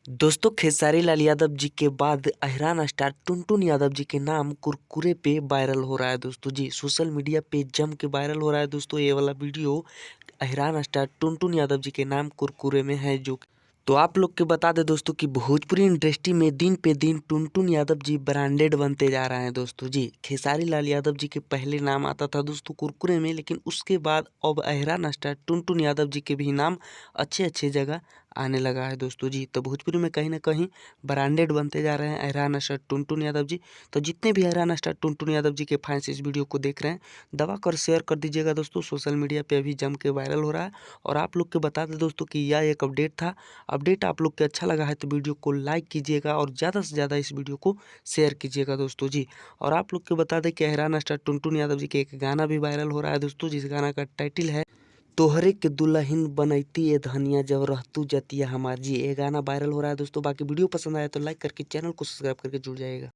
दोस्तों खेसारी लाल यादव जी के बाद अहिरान स्टार टुनटुन यादव जी के नाम कुरकुरे पे वायरल हो रहा है दोस्तों जी। सोशल मीडिया पे जम के वायरल हो रहा है दोस्तों ये वाला वीडियो। अहिरान स्टार टुनटुन यादव जी के नाम कुरकुरे में है जो तो आप लोग के बता दें दोस्तों कि भोजपुरी इंडस्ट्री में दिन पे दिन टुनटुन यादव जी ब्रांडेड बनते जा रहे हैं दोस्तों जी। खेसारी लाल यादव जी के पहले नाम आता था दोस्तों कुरकुरे में, लेकिन उसके बाद अब अहिरान स्टार टुनटुन यादव जी के भी नाम अच्छे अच्छे जगह आने लगा है दोस्तों जी। तो भोजपुरी में कहीं ना कहीं ब्रांडेड बनते जा रहे हैं अहिरान स्टार टुनटुन यादव जी। तो जितने भी अहिरान स्टार टुनटुन यादव जी के फैंस इस वीडियो को देख रहे हैं, दबा कर शेयर कर दीजिएगा दोस्तों। सोशल मीडिया पे अभी जम के वायरल हो रहा है। और आप लोग के बता दें दोस्तों कि यह एक अपडेट था। अपडेट आप लोग के अच्छा लगा है तो वीडियो को लाइक कीजिएगा और ज़्यादा से ज़्यादा इस वीडियो को शेयर कीजिएगा दोस्तों जी। और आप लोग के बता दें कि अहिरान स्टार टुनटुन यादव जी के एक गाना भी वायरल हो रहा है दोस्तों, जिस गाना का टाइटल है तोहरे के दुल्हन बनैती ए धनिया जब रहतू जतिया हमार जी। ये गाना वायरल हो रहा है दोस्तों। बाकी वीडियो पसंद आया तो लाइक करके चैनल को सब्सक्राइब करके जुड़ जाएगा।